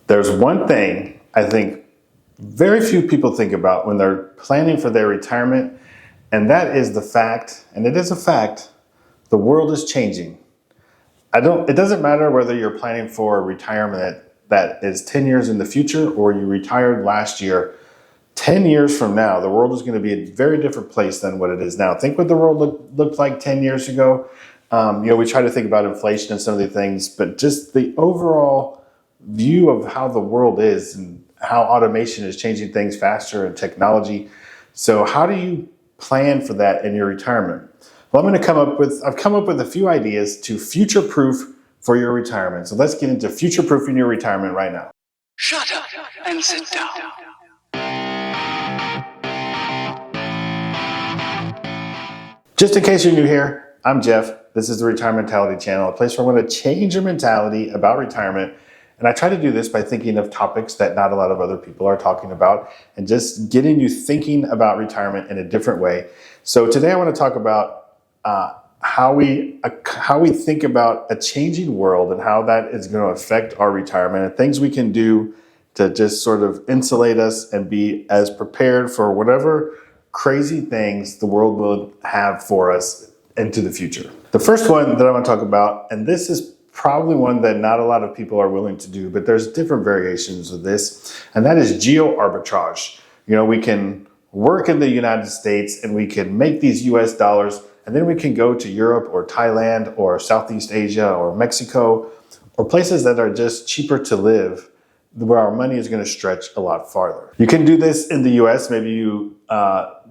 There's one thing I think very few people think about when they're planning for their retirement, and that is the fact, and it is a fact, the world is changing. It doesn't matter whether you're planning for retirement that is 10 years in the future or you retired last year. 10 years from now, the world is going to be a very different place than what it is now. Think what the world looked like 10 years ago. We try to think about inflation and some of the things, but just the overall view of how the world is and how automation is changing things faster and technology. So how do you plan for that in your retirement? Well, I've come up with a few ideas to future-proof for your retirement. So let's get into future-proofing your retirement right now. Shut up and sit down. Just in case you're new here, I'm Jeff. This is the Retirement Mentality Channel, a place where I want to change your mentality about retirement. And I try to do this by thinking of topics that not a lot of other people are talking about and just getting you thinking about retirement in a different way. So today I want to talk about how we think about a changing world and how that is going to affect our retirement and things we can do to just sort of insulate us and be as prepared for whatever crazy things the world will have for us into the future. The first one that I want to talk about, and this is probably one that not a lot of people are willing to do, but there's different variations of this, and that is geoarbitrage. We can work in the United States and we can make these US dollars, and then we can go to Europe or Thailand or Southeast Asia or Mexico or places that are just cheaper to live, where our money is going to stretch a lot farther. You can do this in the US. Maybe you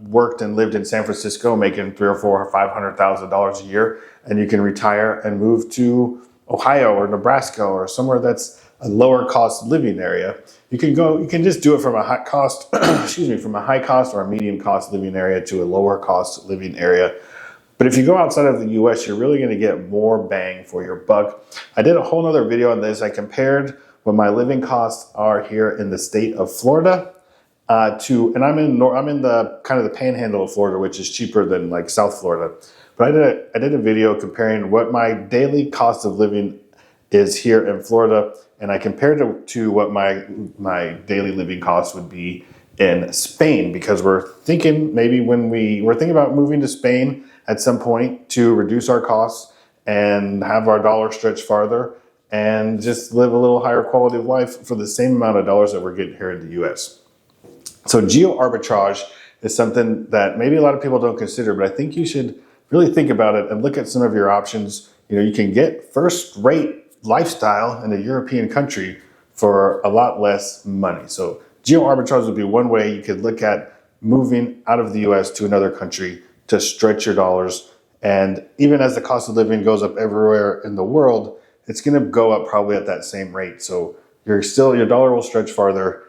worked and lived in San Francisco making $300,000 or $500,000 a year, and you can retire and move to Ohio or Nebraska or somewhere that's a lower cost living area. You can just do it from a high cost, from a high cost or a medium cost living area to a lower cost living area. But if you go outside of the US, you're really going to get more bang for your buck. I did a whole nother video on this. I compared what my living costs are here in the state of Florida and I'm in the kind of the panhandle of Florida, which is cheaper than like South Florida. But I did a video comparing what my daily cost of living is here in Florida, and I compared it to what my daily living cost would be in Spain, because we're thinking we're thinking about moving to Spain at some point to reduce our costs and have our dollar stretch farther and just live a little higher quality of life for the same amount of dollars that we're getting here in the US. So geoarbitrage is something that maybe a lot of people don't consider, but I think you should really think about it and look at some of your options. You can get first-rate lifestyle in a European country for a lot less money. So geoarbitrage would be one way you could look at moving out of the US to another country to stretch your dollars. And even as the cost of living goes up everywhere in the world, it's going to go up probably at that same rate. So your dollar will stretch farther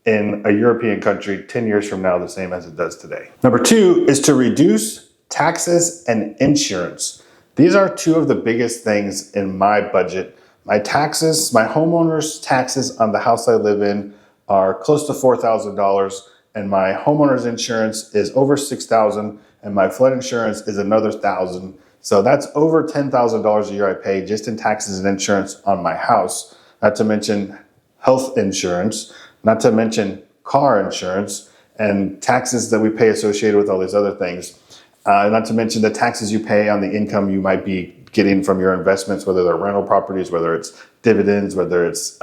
in a European country 10 years from now, the same as it does today. Number two is to reduce taxes and insurance. These are two of the biggest things in my budget. My homeowners taxes on the house I live in are close to $4,000, and my homeowners insurance is over $6,000, and my flood insurance is another $1,000. So that's over $10,000 a year I pay just in taxes and insurance on my house, not to mention health insurance, not to mention car insurance and taxes that we pay associated with all these other things. Not to mention the taxes you pay on the income you might be getting from your investments, whether they're rental properties, whether it's dividends, whether it's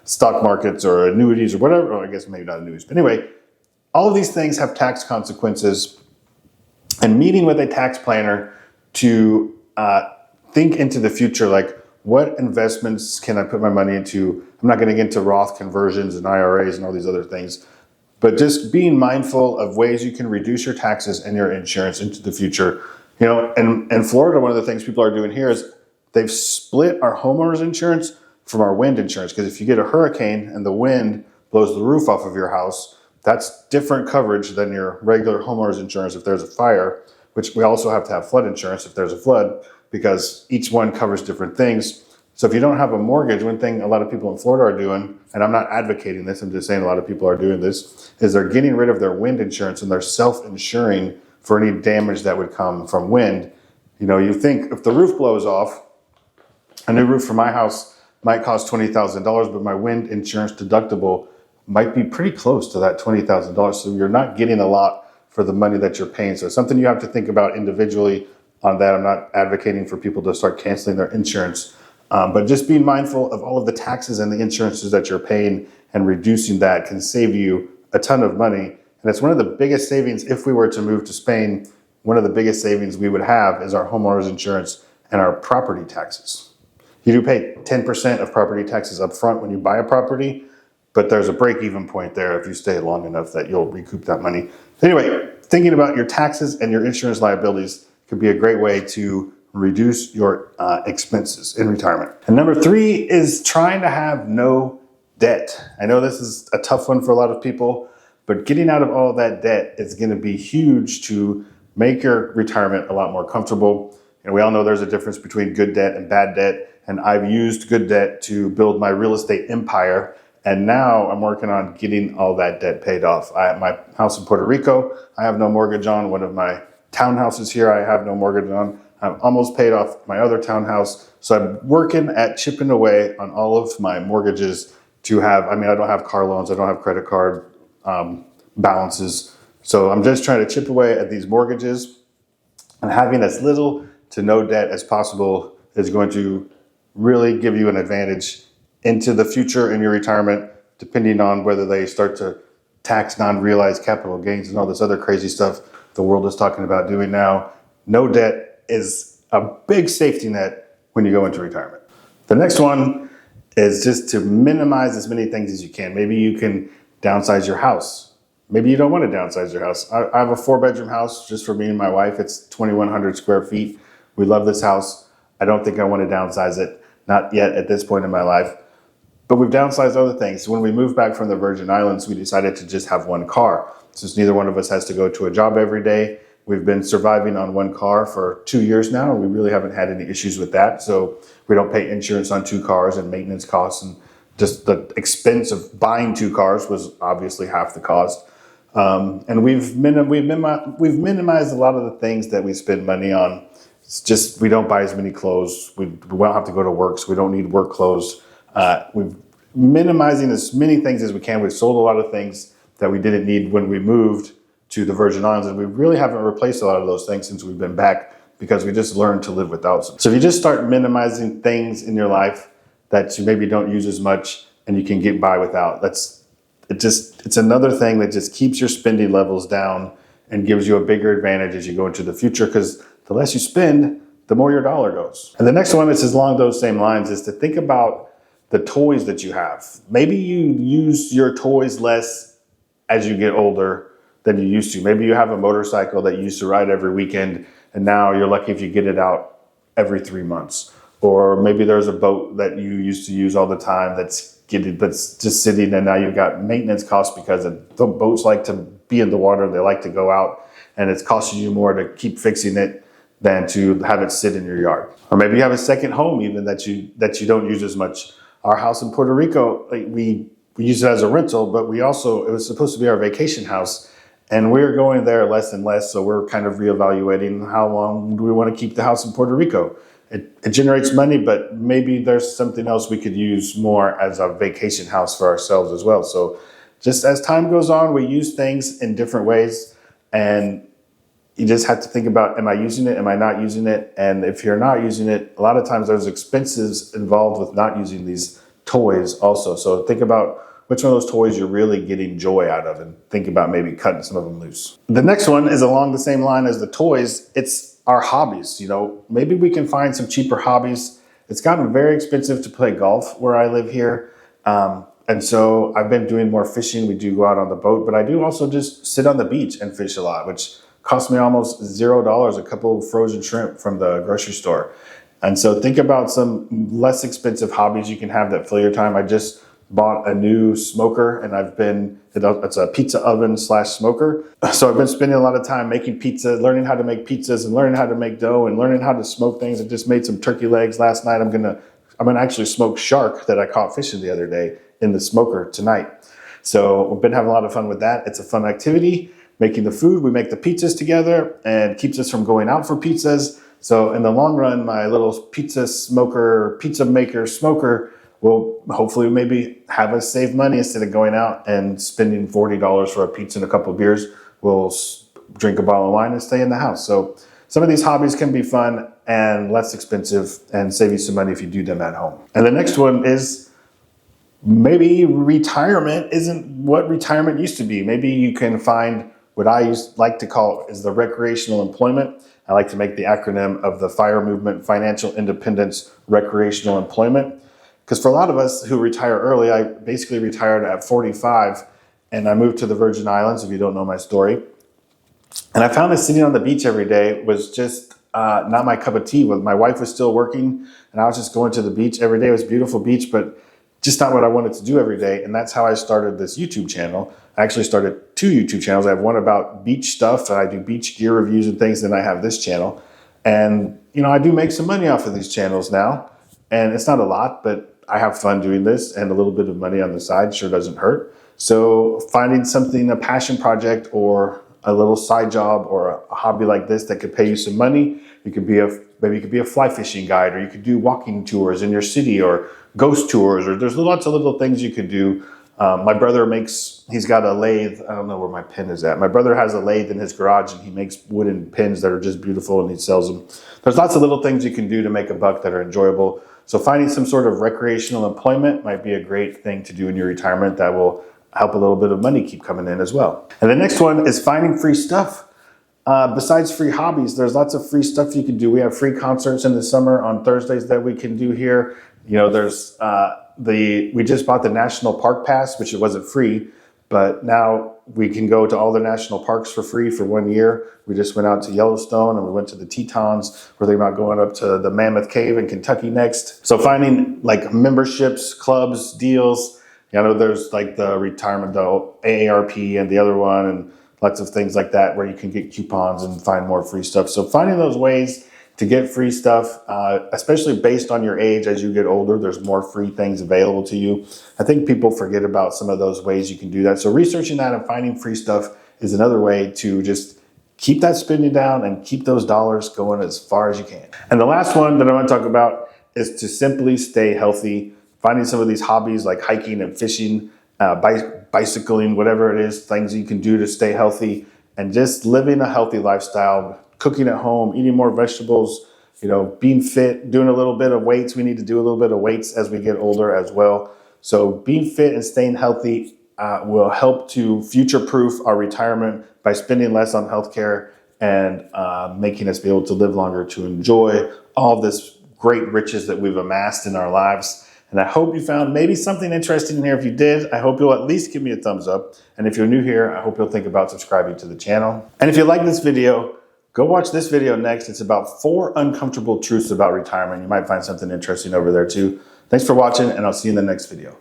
stock markets or annuities or whatever. Or I guess maybe not annuities. But anyway, all of these things have tax consequences. And meeting with a tax planner to think into the future, like what investments can I put my money into? I'm not going to get into Roth conversions and IRAs and all these other things. But just being mindful of ways you can reduce your taxes and your insurance into the future. And in Florida, one of the things people are doing here is they've split our homeowners insurance from our wind insurance. Because if you get a hurricane and the wind blows the roof off of your house, that's different coverage than your regular homeowners insurance if there's a fire, which we also have to have flood insurance if there's a flood, because each one covers different things. So if you don't have a mortgage, one thing a lot of people in Florida are doing, and I'm not advocating this, I'm just saying a lot of people are doing this, is they're getting rid of their wind insurance and they're self-insuring for any damage that would come from wind. You think if the roof blows off, a new roof for my house might cost $20,000, but my wind insurance deductible might be pretty close to that $20,000. So you're not getting a lot for the money that you're paying. So it's something you have to think about individually on that. I'm not advocating for people to start canceling their insurance, but just being mindful of all of the taxes and the insurances that you're paying, and reducing that can save you a ton of money. And it's one of the biggest savings. If we were to move to Spain, one of the biggest savings we would have is our homeowners insurance and our property taxes. You do pay 10% of property taxes up front when you buy a property, but there's a break-even point there if you stay long enough that you'll recoup that money. Anyway, thinking about your taxes and your insurance liabilities could be a great way to reduce your expenses in retirement. And number 3 is trying to have no debt. I know this is a tough one for a lot of people, but getting out of all that debt is going to be huge to make your retirement a lot more comfortable. And we all know there's a difference between good debt and bad debt. And I've used good debt to build my real estate empire. And now I'm working on getting all that debt paid off. I have my house in Puerto Rico, I have no mortgage on. One of my townhouses here, I have no mortgage on. I've almost paid off my other townhouse. So I'm working at chipping away on all of my mortgages to have, I don't have car loans, I don't have credit card balances. So I'm just trying to chip away at these mortgages, and having as little to no debt as possible is going to really give you an advantage into the future in your retirement, depending on whether they start to tax non-realized capital gains and all this other crazy stuff the world is talking about doing now. No debt is a big safety net when you go into retirement. The next one is just to minimize as many things as you can. Maybe you can downsize your house. Maybe you don't want to downsize your house. I have a 4-bedroom house just for me and my wife. It's 2,100 square feet. We love this house. I don't think I want to downsize it, not yet at this point in my life. But we've downsized other things. When we moved back from the Virgin Islands, we decided to just have one car. Since neither one of us has to go to a job every day, we've been surviving on one car for 2 years now. We really haven't had any issues with that. So we don't pay insurance on 2 cars and maintenance costs, and just the expense of buying 2 cars was obviously half the cost. And we've minimized a lot of the things that we spend money on. It's just, we don't buy as many clothes. We don't have to go to work, so we don't need work clothes. We've minimizing as many things as we can. We've sold a lot of things that we didn't need when we moved to the Virgin Islands, and we really haven't replaced a lot of those things since we've been back, because we just learned to live without them. So if you just start minimizing things in your life that you maybe don't use as much and you can get by without, it's another thing that just keeps your spending levels down and gives you a bigger advantage as you go into the future, because the less you spend, the more your dollar goes. And the next one is along those same lines, is to think about the toys that you have. Maybe you use your toys less as you get older than you used to. Maybe you have a motorcycle that you used to ride every weekend, and now you're lucky if you get it out every 3 months. Or maybe there's a boat that you used to use all the time that's just sitting, and now you've got maintenance costs because the boats like to be in the water, they like to go out, and it's costing you more to keep fixing it than to have it sit in your yard. Or maybe you have a second home even that you don't use as much. Our house in Puerto Rico, we use it as a rental, but it was supposed to be our vacation house, and we're going there less and less, so we're kind of reevaluating how long do we want to keep the house in Puerto Rico. It generates money, but maybe there's something else we could use more as a vacation house for ourselves as well. So just as time goes on, we use things in different ways, and you just have to think about, am I using it? Am I not using it? And if you're not using it, a lot of times there's expenses involved with not using these toys also. So think about which one of those toys you're really getting joy out of, and think about maybe cutting some of them loose. The next one is along the same line as the toys. It's our hobbies. Maybe we can find some cheaper hobbies. It's gotten very expensive to play golf where I live here. And so I've been doing more fishing. We do go out on the boat, but I do also just sit on the beach and fish a lot, which cost me almost $0, a couple of frozen shrimp from the grocery store. And so think about some less expensive hobbies you can have that fill your time. I just bought a new smoker, and it's a pizza oven / smoker. So I've been spending a lot of time making pizza, learning how to make pizzas and learning how to make dough and learning how to smoke things. I just made some turkey legs last night. I'm gonna actually smoke shark that I caught fishing the other day in the smoker tonight. So we've been having a lot of fun with that. It's a fun activity, making the food. We make the pizzas together, and keeps us from going out for pizzas. So in the long run, my little pizza maker smoker will hopefully maybe have us save money instead of going out and spending $40 for a pizza and a couple of beers. We'll drink a bottle of wine and stay in the house. So some of these hobbies can be fun and less expensive and save you some money if you do them at home. And the next one is maybe retirement isn't what retirement used to be. Maybe you can find what I like to call is the recreational employment. I like to make the acronym of the FIRE movement, financial independence, recreational employment. Because for a lot of us who retire early, I basically retired at 45 and I moved to the Virgin Islands, if you don't know my story. And I found that sitting on the beach every day was just not my cup of tea. My wife was still working and I was just going to the beach every day. It was a beautiful beach, but just not what I wanted to do every day. And that's how I started this YouTube channel. I actually started 2 YouTube channels. I have one about beach stuff and I do beach gear reviews and things. Then I have this channel. And, I do make some money off of these channels now. And it's not a lot, but I have fun doing this, and a little bit of money on the side sure doesn't hurt. So finding something, a passion project or a little side job or a hobby like this that could pay you some money. Maybe you could be a fly fishing guide, or you could do walking tours in your city or ghost tours, or there's lots of little things you could do. My brother he's got a lathe. I don't know where my pen is at. My brother has a lathe in his garage and he makes wooden pins that are just beautiful and he sells them. There's lots of little things you can do to make a buck that are enjoyable. So finding some sort of recreational employment might be a great thing to do in your retirement that will help a little bit of money keep coming in as well. And the next one is finding free stuff. Besides free hobbies, there's lots of free stuff you can do. We have free concerts in the summer on Thursdays that we can do here. There's we just bought the National Park Pass, which it wasn't free, but now we can go to all the national parks for free for 1 year. We just went out to Yellowstone and we went to the Tetons. We're thinking about going up to the Mammoth Cave in Kentucky next. So finding like memberships, clubs, deals. There's like the retirement, the AARP and the other one, and lots of things like that where you can get coupons and find more free stuff. So finding those ways to get free stuff, especially based on your age. As you get older, there's more free things available to you. I think people forget about some of those ways you can do that. So researching that and finding free stuff is another way to just keep that spending down and keep those dollars going as far as you can. And the last one that I want to talk about is to simply stay healthy. Finding some of these hobbies like hiking and fishing, bicycling, whatever it is, things you can do to stay healthy and just living a healthy lifestyle, cooking at home, eating more vegetables, being fit, doing a little bit of weights. We need to do a little bit of weights as we get older as well. So being fit and staying healthy will help to future-proof our retirement by spending less on healthcare and making us be able to live longer, to enjoy all this great riches that we've amassed in our lives. And I hope you found maybe something interesting in here. If you did, I hope you'll at least give me a thumbs up. And if you're new here, I hope you'll think about subscribing to the channel. And if you like this video, go watch this video next. It's about 4 uncomfortable truths about retirement. You might find something interesting over there too. Thanks for watching, and I'll see you in the next video.